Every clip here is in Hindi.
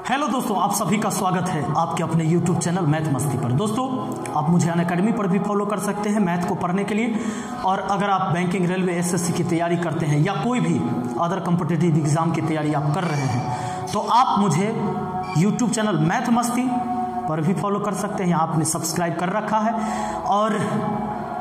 हेलो दोस्तों, आप सभी का स्वागत है आपके अपने YouTube चैनल मैथ मस्ती पर। दोस्तों, आप मुझे अनअकैडमी पर भी फॉलो कर सकते हैं मैथ को पढ़ने के लिए। और अगर आप बैंकिंग, रेलवे, एसएससी की तैयारी करते हैं या कोई भी अदर कॉम्पिटिटिव एग्जाम की तैयारी आप कर रहे हैं तो आप मुझे YouTube चैनल मैथ मस्ती पर भी फॉलो कर सकते हैं। आपने सब्सक्राइब कर रखा है और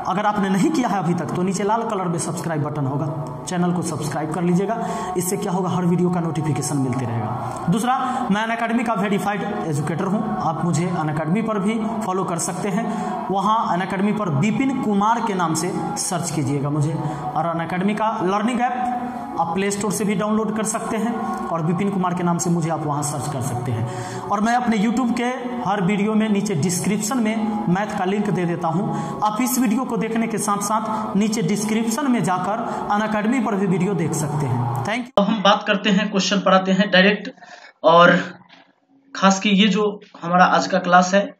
अगर आपने नहीं किया है अभी तक तो नीचे लाल कलर में सब्सक्राइब बटन होगा, चैनल को सब्सक्राइब कर लीजिएगा। इससे क्या होगा, हर वीडियो का नोटिफिकेशन मिलते रहेगा। दूसरा, मैं अनअकैडमी का वेरीफाइड एजुकेटर हूं। आप मुझे अनअकैडमी पर भी फॉलो कर सकते हैं। वहां अनअकैडमी पर विपिन कुमार के नाम से सर्च कीजिएगा मुझे। और अनअकैडमी का लर्निंग ऐप आप प्ले स्टोर से भी डाउनलोड कर सकते हैं और विपिन कुमार के नाम से मुझे आप वहां सर्च कर सकते हैं। और मैं अपने यूट्यूब के हर वीडियो में नीचे डिस्क्रिप्शन में मैथ का लिंक दे देता हूं। आप इस वीडियो को देखने के साथ साथ नीचे डिस्क्रिप्शन में जाकर अनअकैडमी पर भी वीडियो देख सकते हैं। Thank you. अब हम बात करते हैं, क्वेश्चन पढ़ाते हैं डायरेक्ट। और खास की ये जो हमारा आज का क्लास है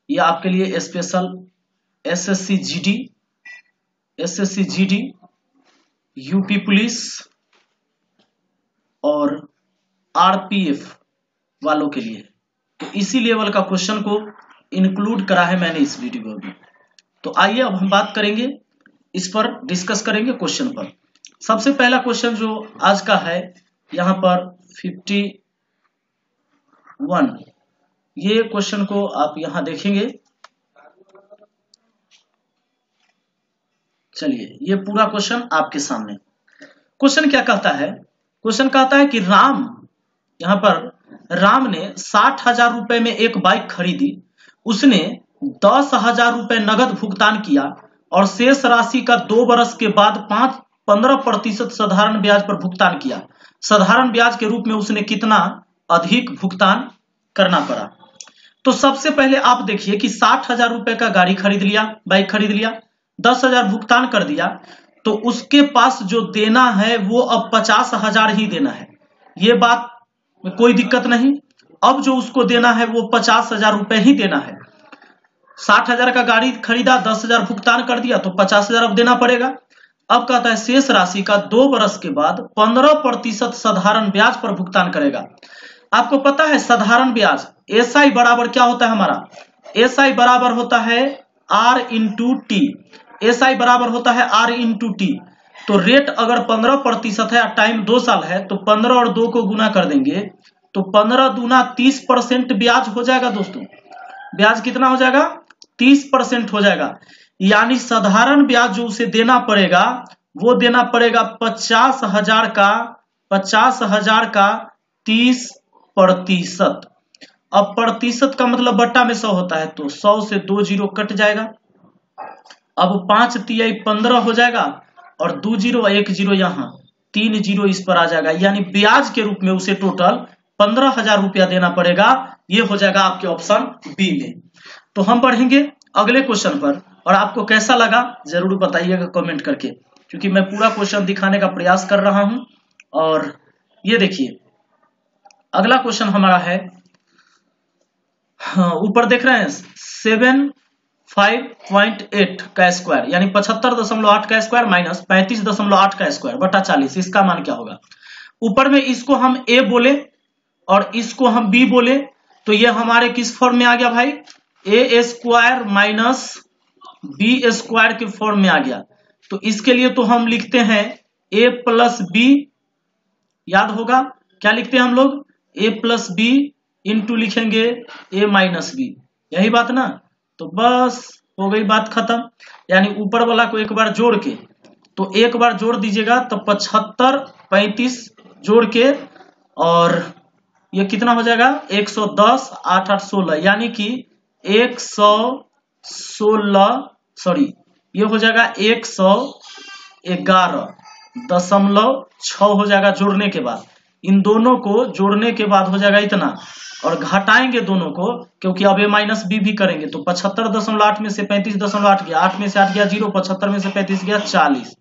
ये आपके लिए special SSC GD, UP police और आरपीएफ वालों के लिए, तो इसी लेवल का क्वेश्चन को इंक्लूड करा है मैंने इस वीडियो में। तो आइए अब हम बात करेंगे, इस पर डिस्कस करेंगे क्वेश्चन पर। सबसे पहला क्वेश्चन जो आज का है यहां पर 51, ये क्वेश्चन को आप यहां देखेंगे। चलिए, ये पूरा क्वेश्चन आपके सामने। क्वेश्चन क्या कहता है? क्वेश्चन कहता है कि यहां पर राम ने 60,000 रुपए में एक बाइक खरीदी। उसने 10,000 रुपए नगद भुगतान किया और शेष राशि का 2 वर्ष के बाद 15% साधारण ब्याज पर भुगतान किया। साधारण ब्याज के रूप में उसने कितना अधिक भुगतान करना पड़ा? तो सबसे पहले आप देखिए कि 60,000 रुपए का गाड़ी खरीद लिया, बाइक खरीद लिया, 10,000 भुगतान कर दिया, तो उसके पास जो देना है वो अब 50,000 ही देना है। ये बात में कोई दिक्कत नहीं। अब जो उसको देना है वो 50,000 रुपए ही देना है। 60,000 का गाड़ी खरीदा, 10,000 भुगतान कर दिया, तो 50,000 अब देना पड़ेगा। अब कहता है शेष राशि का 2 वर्ष के बाद 15% साधारण ब्याज पर भुगतान करेगा। आपको पता है साधारण ब्याज एसआई बराबर क्या होता है हमारा? एसआई बराबर होता है R इंटू टी। एसआई बराबर होता है R इंटू टी। तो रेट अगर 15% है और टाइम 2 साल है तो 15 और 2 को गुना कर देंगे तो 15 दूना 30% ब्याज हो जाएगा। दोस्तों, ब्याज कितना हो जाएगा? 30% हो जाएगा। यानी साधारण ब्याज जो उसे देना पड़ेगा वो देना पड़ेगा 50,000 का 30%। अब प्रतिशत का मतलब बट्टा में 100 होता है, तो 100 से 2 जीरो कट जाएगा। अब 5 तिहाई 15 हो जाएगा और 2 जीरो 1 जीरो, यहां 3 जीरो इस पर आ जाएगा। यानी ब्याज के रूप में उसे टोटल 15,000 रुपया देना पड़ेगा। ये हो जाएगा आपके ऑप्शन बी में। तो हम बढ़ेंगे अगले क्वेश्चन पर, और आपको कैसा लगा जरूर बताइएगा कमेंट करके, क्योंकि मैं पूरा क्वेश्चन दिखाने का प्रयास कर रहा हूं। और ये देखिए अगला क्वेश्चन हमारा है, ऊपर देख रहे हैं 75.8 का स्क्वायर, यानी 75.8 का स्क्वायर माइनस 35.8 का स्क्वायर बटा 40, इसका मान क्या होगा? ऊपर में इसको हम ए बोले और इसको हम बी बोले, तो ये हमारे किस फॉर्म में आ गया भाई? ए स्क्वायर माइनस बी स्क्वायर के फॉर्म में आ गया। तो इसके लिए तो हम लिखते हैं ए प्लस बी, याद होगा क्या लिखते हैं हम लोग? ए प्लस बी इंटू लिखेंगे ए माइनस बी, यही बात ना? तो बस हो गई बात खत्म। यानी ऊपर वाला को एक बार जोड़ के, तो एक बार जोड़ दीजिएगा तो 75 35 जोड़ के, और ये कितना हो जाएगा? 110 8 8 16, यानी कि 116, ये हो जाएगा 111.6 हो जाएगा जोड़ने के बाद। इन दोनों को जोड़ने के बाद हो जाएगा इतना, और घटाएंगे दोनों को, क्योंकि अब ए माइनस बी भी करेंगे। तो 75.8 में से 35.8 गया, 8 में से 8 गया 0, 75 में से 35 गया 40,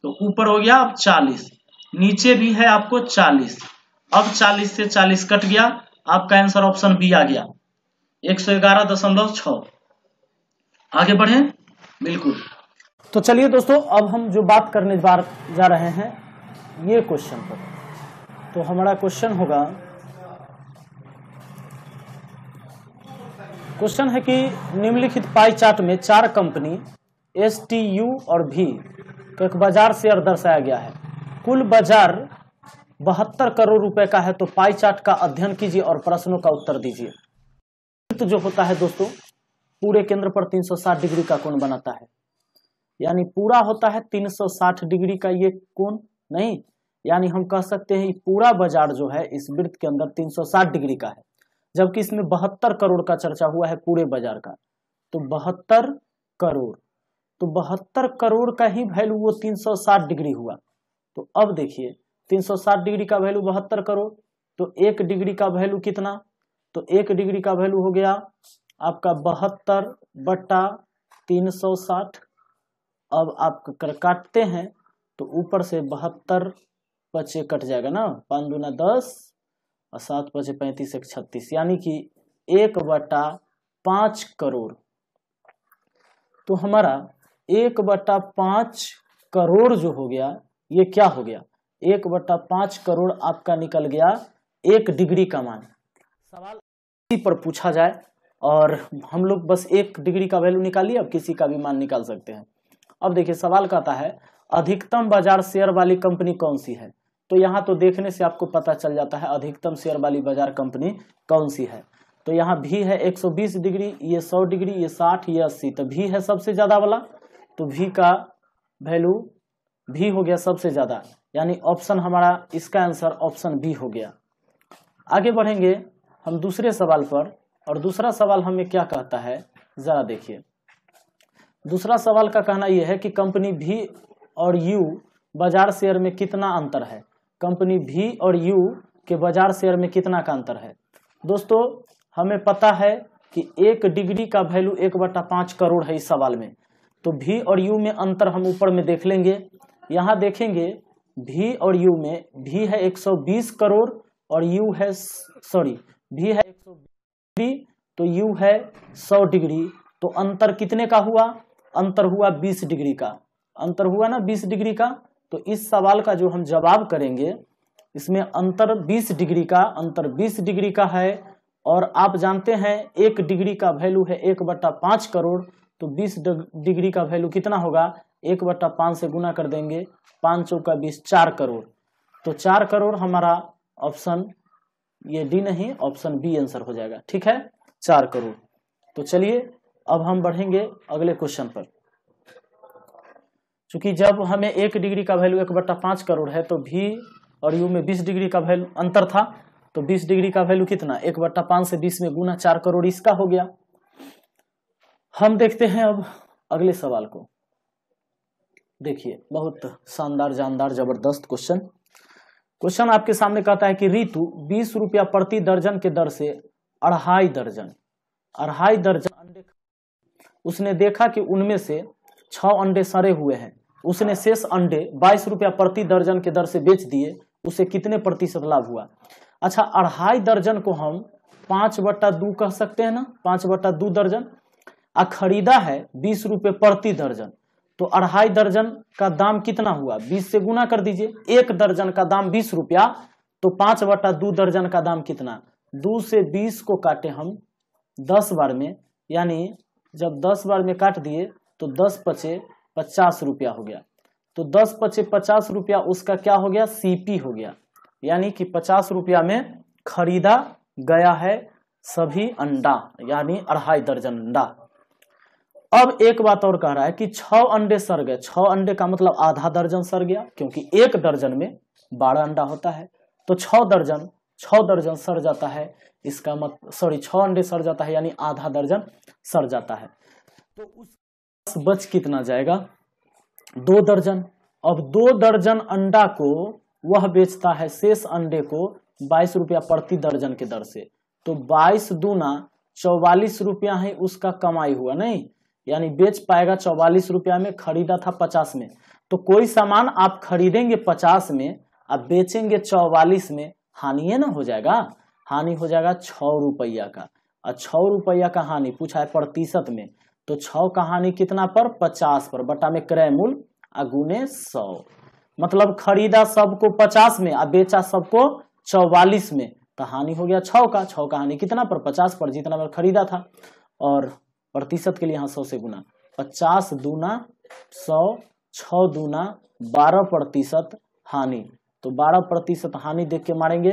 तो ऊपर हो गया अब 40, नीचे भी है आपको 40। अब 40 से 40 कट गया, आपका आंसर ऑप्शन बी आ गया 111.6। आगे बढ़े, बिल्कुल। तो चलिए दोस्तों, अब हम जो बात करने जा रहे हैं ये क्वेश्चन पर, तो हमारा क्वेश्चन होगा क्वेश्चन है कि निम्नलिखित पाई चार्ट में 4 कंपनी एस, टी, यू और भी का एक बाजार शेयर दर्शाया गया है। कुल बाजार 72 करोड़ रुपए का है। तो पाई चार्ट का अध्ययन कीजिए और प्रश्नों का उत्तर दीजिए। तो जो होता है दोस्तों, पूरे केंद्र पर 360 डिग्री का कोण बनाता है, यानी पूरा होता है 360 डिग्री का ये कोण नहीं, यानी हम कह सकते हैं पूरा बाजार जो है इस वृत्त के अंदर 360 डिग्री का है, जबकि इसमें 72 करोड़ का चर्चा हुआ है पूरे बाजार का। तो 72 करोड़, तो 72 करोड़ का ही वैल्यू वो 360 डिग्री हुआ। तो अब देखिए 360 डिग्री का वैल्यू 72 करोड़, तो 1 डिग्री का वैल्यू कितना, तो 1 डिग्री का वैल्यू हो गया आपका 72 बटा 360। अब आप काटते हैं तो ऊपर से 72 पचे कट जाएगा ना, 5 दूना 10 और 7 पचे 35 1 36, यानी कि 1/5 करोड़। तो हमारा 1/5 करोड़ जो हो गया ये क्या हो गया, 1/5 करोड़ आपका निकल गया 1 डिग्री का मान। सवाल इसी पर पूछा जाए और हम लोग बस 1 डिग्री का वैल्यू निकालिए, अब किसी का भी मान निकाल सकते हैं। अब देखिए सवाल कहता है अधिकतम बाजार शेयर वाली कंपनी कौन सी है। तो यहाँ तो देखने से आपको पता चल जाता है अधिकतम शेयर वाली बाजार कंपनी कौन सी है। तो यहाँ भी है 120 डिग्री, ये 100 डिग्री, ये 60, ये 80, तो भी है सबसे ज्यादा वाला। तो भी का वैल्यू भी हो गया सबसे ज्यादा, यानी ऑप्शन हमारा इसका आंसर ऑप्शन बी हो गया। आगे बढ़ेंगे हम दूसरे सवाल पर, और दूसरा सवाल हमें क्या कहता है जरा देखिए। दूसरा सवाल का कहना यह है कि कंपनी भी और यू बाजार शेयर में कितना अंतर है। कंपनी भी और यू के बाजार शेयर में कितना का अंतर है। दोस्तों हमें पता है कि 1 डिग्री का वैल्यू 1/5 करोड़ है इस सवाल में। तो भी और यू में अंतर हम ऊपर में देख लेंगे। यहाँ देखेंगे भी और यू में भी है 120 करोड़ और यू है भी है 120 डिग्री, तो यू है 100 डिग्री। तो अंतर कितने का हुआ, अंतर हुआ 20 डिग्री का, अंतर हुआ ना 20 डिग्री का। तो इस सवाल का जो हम जवाब करेंगे इसमें अंतर 20 डिग्री का, अंतर 20 डिग्री का है। और आप जानते हैं 1 डिग्री का वैल्यू है 1/5 करोड़, तो 20 डिग्री का वैल्यू कितना होगा, 1/5 से गुना कर देंगे, 5 चौका 20, 4 करोड़। तो 4 करोड़ हमारा ऑप्शन ये डी नहीं, ऑप्शन बी आंसर हो जाएगा। ठीक है, 4 करोड़। तो चलिए अब हम बढ़ेंगे अगले क्वेश्चन पर। चूंकि जब हमें 1 डिग्री का वैल्यू 1/5 करोड़ है, तो भी और यू में 20 डिग्री का वैल्यू अंतर था, तो 20 डिग्री का वैल्यू कितना, 1/5 से 20 में गुना 4 करोड़ इसका हो गया। हम देखते हैं अब अगले सवाल को। देखिए बहुत शानदार जानदार जबरदस्त क्वेश्चन। क्वेश्चन आपके सामने कहता है कि रितु 20 रुपया प्रति दर्जन के दर से 2.5 दर्जन अंडे, उसने देखा कि उनमें से 6 अंडे सड़े हुए हैं, उसने शेष अंडे 22 रुपया प्रति दर्जन के दर से बेच दिए, उसे कितने प्रतिशत लाभ हुआ। अच्छा 2.5 दर्जन को हम 5/2 कह सकते हैं ना, 5/2 दर्जन, खरीदा है 20 रुपये प्रति दर्जन, तो 2.5 दर्जन का दाम कितना हुआ, 20 से गुना कर दीजिए। 1 दर्जन का दाम 20 रुपया, तो 5/2 दर्जन का दाम कितना, 2 से 20 को काटे हम 10 बार में, यानी जब 10 बार में काट दिए तो 10 पचे 50 रुपया हो गया। तो 10 पचे 50 रुपया उसका क्या हो गया, सीपी हो गया, यानी कि 50 रुपया में खरीदा गया है सभी अंडा, यानी 2.5 दर्जन अंडा। अब एक बात और कह रहा है कि 6 अंडे सड़ गए, 6 अंडे का मतलब आधा दर्जन सड़ गया, क्योंकि 1 दर्जन में 12 अंडा होता है, तो 6 दर्जन सड़ जाता है, इसका मतलब 6 अंडे सड़ जाता है, यानी आधा दर्जन सड़ जाता है। तो उस बच कितना जाएगा, 2 दर्जन। अब 2 दर्जन अंडा को वह बेचता है शेष अंडे को 22 रुपया प्रति दर्जन के दर से, तो 22 दूना 44 रुपया ही उसका कमाई हुआ, नहीं, यानी बेच पाएगा 44 रुपया में, खरीदा था 50 में। तो कोई सामान आप खरीदेंगे 50 में, आप बेचेंगे 44 में, हानि ना हो जाएगा, हानि हो जाएगा 6 रुपया का। और 6 रुपया का हानि पूछा है प्रतिशत में, तो 6 का हानि कितना पर, 50 पर, बटा में क्रय मूल्य अगुने 100, मतलब खरीदा सबको 50 में, और बेचा सबको 44 में, तो हानि हो गया 6 का। 6 का हानि कितना पर, 50 पर, जितना पर खरीदा था। और प्रतिशत के लिए यहाँ 100 से गुना, 50 दूना 100, 6 दूना 12% हानि। तो 12% हानि देख के मारेंगे,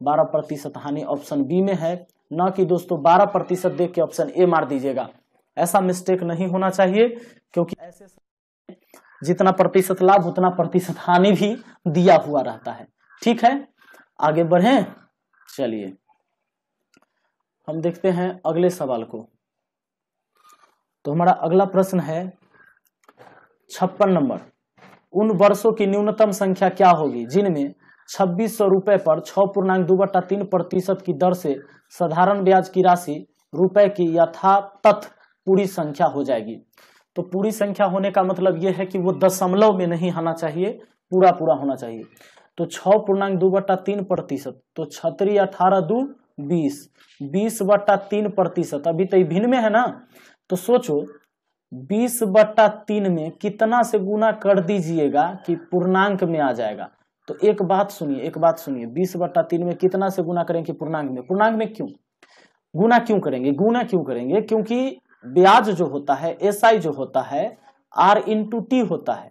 12% हानि ऑप्शन बी में है, न कि दोस्तों 12% देख के ऑप्शन ए मार दीजिएगा। ऐसा मिस्टेक नहीं होना चाहिए, क्योंकि ऐसे जितना प्रतिशत लाभ उतना प्रतिशत हानि भी दिया हुआ रहता है। ठीक है, आगे बढ़ें। चलिए हम देखते हैं अगले सवाल को। तो हमारा अगला प्रश्न है 56 नंबर। उन वर्षों की न्यूनतम संख्या क्या होगी जिनमें 2600 रुपए पर 6.2/3% की दर से साधारण ब्याज की राशि रुपए की यथातथ पूरी संख्या हो जाएगी। तो पूरी संख्या होने का मतलब यह है कि वो दशमलव में नहीं आना चाहिए, पूरा पूरा होना चाहिए। तो 6.2/3%, तो 6 18 2 20, 20/3%। अभी तो भिन्न में है ना, तो सोचो 20/3 में कितना से गुना कर दीजिएगा कि पूर्णांक में आ जाएगा। तो एक बात सुनिए, 20/3 में कितना से गुना करेंगे पूर्णांक में? पूर्णांक में क्यों गुना क्यों करेंगे? गुना क्यों करेंगे? क्योंकि ब्याज जो होता है, एसआई जो होता है, आर इंटू टी होता है।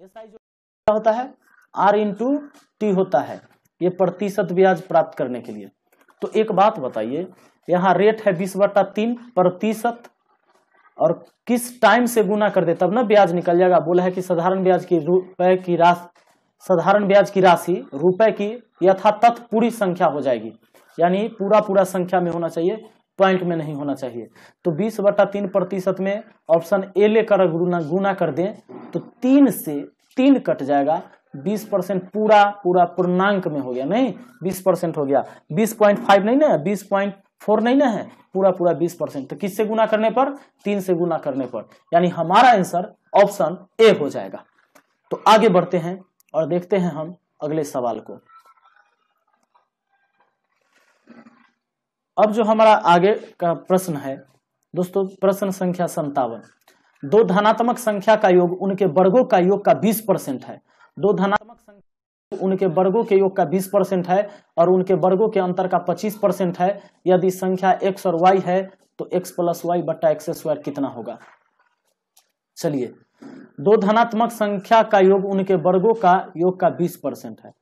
एसआई जो होता है आर इंटू टी होता है, ये प्रतिशत ब्याज प्राप्त करने के लिए। तो एक बात बताइए, यहाँ रेट है 20/3%, और किस टाइम से गुना कर दे तब ना ब्याज निकल जाएगा। बोला है कि साधारण ब्याज की राशि रुपए की यथातथ पूरी संख्या हो जाएगी, यानी पूरा पूरा संख्या में होना चाहिए, पॉइंट में नहीं होना चाहिए। तो 20/3% में ऑप्शन ए लेकर गुना कर दें तो 3 से 3 कट जाएगा, 20% पूरा पूरा पूर्णांक में हो गया, नहीं 20% हो गया, 20.5 नहीं ना, 20.4 नहीं ना है, पूरा पूरा 20%। तो किससे गुना करने पर? 3 से गुना करने पर, यानी हमारा आंसर ऑप्शन ए हो जाएगा। तो आगे बढ़ते हैं और देखते हैं हम अगले सवाल को। अब जो हमारा आगे का प्रश्न है दोस्तों, प्रश्न संख्या 57। दो धनात्मक संख्या का योग उनके वर्गों का योग का 20% है। दो धनात्मक संख्या उनके वर्गों के योग का 20% है और उनके वर्गों के अंतर का 25% है। यदि संख्या x और y है तो x + y / x² कितना होगा? चलिए, दो धनात्मक संख्या का योग उनके वर्गों का योग का 20% है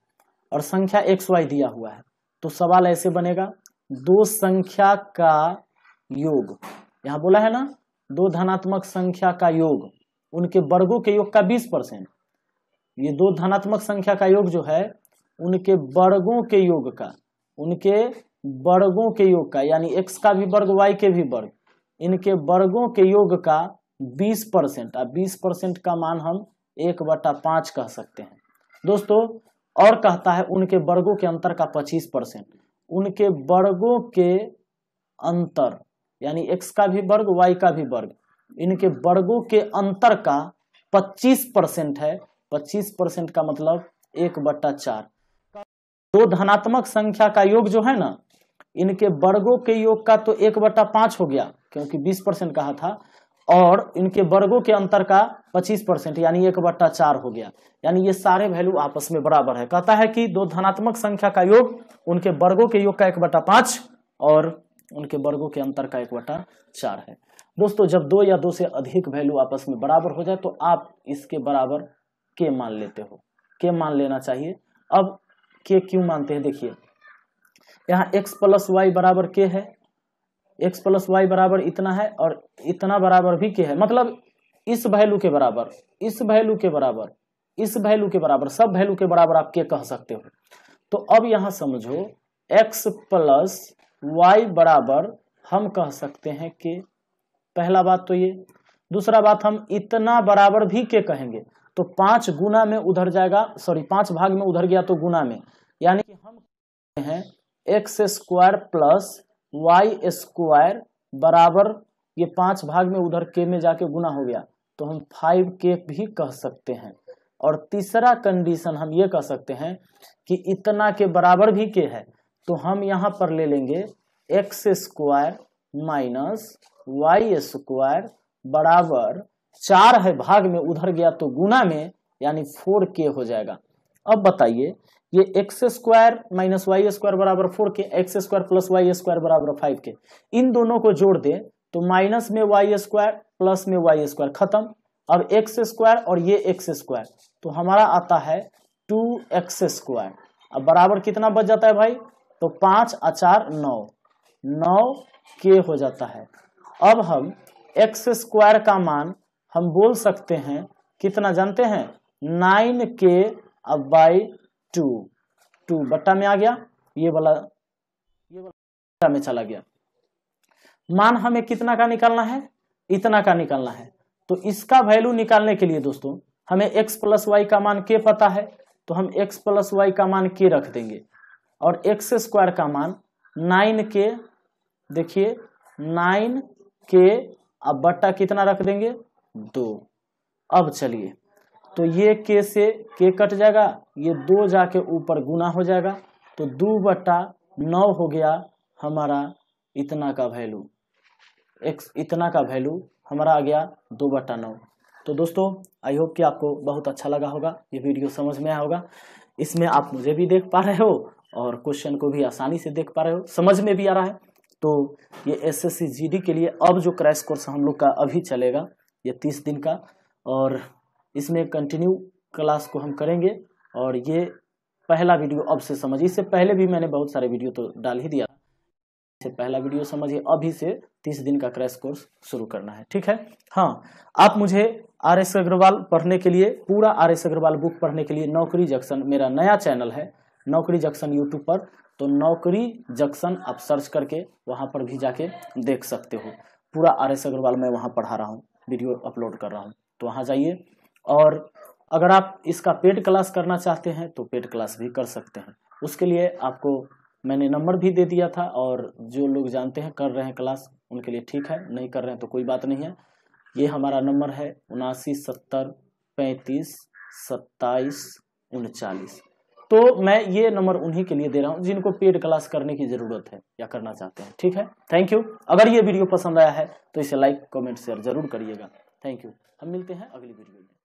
और संख्या x y दिया हुआ है। तो सवाल ऐसे बनेगा, दो संख्या का योग, यहां बोला है ना, दो धनात्मक संख्या का योग उनके वर्गों के योग का 20%। ये दो धनात्मक संख्या का योग जो है उनके वर्गों के योग का, यानी x का भी वर्ग y के भी वर्ग, इनके वर्गों के योग का 20%। अब 20% का मान हम 1/5 कह सकते हैं दोस्तों। और कहता है उनके वर्गों के अंतर का 25%। उनके वर्गों के अंतर यानी x का भी वर्ग y का भी वर्ग, इनके वर्गों के अंतर का 25% है। 25% का मतलब 1/4। दो धनात्मक संख्या का योग जो है ना, इनके वर्गों के योग का तो 1/5 हो गया क्योंकि 20% कहा था, और इनके वर्गों के अंतर का 25% यानी 1/4 हो गया। यानी ये सारे वैल्यू आपस में बराबर है। कहता है कि दो धनात्मक संख्या का योग उनके वर्गों के योग का 1/5 और उनके वर्गों के अंतर का 1/4 है। दोस्तों, जब 2 या 2 से अधिक वैल्यू आपस में बराबर हो जाए तो आप इसके बराबर के मान लेते हो, के मान लेना चाहिए। अब के क्यों मानते हैं? देखिए, यहाँ x + y बराबर के है, x + y बराबर इतना है और इतना बराबर भी के है, मतलब इस वैल्यू के बराबर, इस वैल्यू के बराबर, इस वैल्यू के बराबर, सब वैल्यू के बराबर आप के कह सकते हो। तो अब यहां समझो x + y बराबर हम कह सकते हैं कि, पहला बात तो ये। दूसरा बात, हम इतना बराबर भी के कहेंगे तो 5 गुना में उधर जाएगा, 5 भाग में उधर गया तो गुना में, यानी कि हम कहते हैं x² + y² बराबर, ये 5 भाग में उधर के में जाके गुना हो गया तो हम 5k भी कह सकते हैं। और तीसरा कंडीशन हम ये कह सकते हैं कि इतना के बराबर भी के है तो हम यहाँ पर ले लेंगे x² - y² बराबर 4 है, भाग में उधर गया तो गुना में, यानी 4k हो जाएगा। अब बताइए, ये x² - y² बराबर 4k, x² + y² बराबर 5k, इन दोनों को जोड़ दे तो माइनस में वाई स्क्वायर प्लस में वाई स्क्वायर खत्म। अब एक्स स्क्वायर और ये एक्स स्क्वायर, तो हमारा आता है 2x स्क्वायर। अब बराबर कितना बच जाता है भाई, तो 5 और 4 9, 9k हो जाता है। अब हम एक्स स्क्वायर का मान हम बोल सकते हैं कितना जानते हैं, 9k अब बाई 2 बट्टा में आ गया, ये वाला बट्टा में चला गया। मान हमें कितना का निकालना है, इतना का निकालना है। तो इसका वैल्यू निकालने के लिए दोस्तों हमें x प्लस वाई का मान k पता है, तो हम x प्लस वाई का मान k रख देंगे और x स्क्वायर का मान 9k, देखिए 9k अब बट्टा कितना रख देंगे 2। अब चलिए, तो ये k से k कट जाएगा, ये 2 जाके ऊपर गुना हो जाएगा, तो 2/9 हो गया हमारा इतना का वैल्यू, x इतना का वैल्यू हमारा आ गया 2/9। तो दोस्तों आई होप कि आपको बहुत अच्छा लगा होगा, ये वीडियो समझ में आया होगा। इसमें आप मुझे भी देख पा रहे हो और क्वेश्चन को भी आसानी से देख पा रहे हो, समझ में भी आ रहा है। तो ये एसएससी जीडी के लिए अब जो क्रैश कोर्स हम लोग का अभी चलेगा ये 30 दिन का, और इसमें कंटिन्यू क्लास को हम करेंगे। और ये पहला वीडियो अब से समझिए, इससे पहले भी मैंने बहुत सारे वीडियो तो डाल ही दिया, से पहला वीडियो समझिए, अभी से 30 दिन का क्रैश कोर्स शुरू करना है, ठीक है। हाँ, आप मुझे RS अग्रवाल पढ़ने के लिए, पूरा RS अग्रवाल बुक पढ़ने के लिए नौकरी जंक्शन मेरा नया चैनल है, नौकरी जंक्शन यूट्यूब पर, तो नौकरी जंक्शन आप सर्च करके वहाँ पर भी जाके देख सकते हो। पूरा RS अग्रवाल मैं वहाँ पढ़ा रहा हूँ, वीडियो अपलोड कर रहा हूँ, तो वहाँ जाइए। और अगर आप इसका पेड क्लास करना चाहते हैं तो पेड क्लास भी कर सकते हैं। उसके लिए आपको मैंने नंबर भी दे दिया था, और जो लोग जानते हैं कर रहे हैं क्लास उनके लिए ठीक है, नहीं कर रहे हैं तो कोई बात नहीं है। ये हमारा नंबर है 7970352739। तो मैं ये नंबर उन्हीं के लिए दे रहा हूँ जिनको पेड क्लास करने की ज़रूरत है या करना चाहते हैं, ठीक है। Thank you. अगर ये वीडियो पसंद आया है तो इसे लाइक कमेंट शेयर जरूर करिएगा। Thank you. हम मिलते हैं अगली वीडियो में।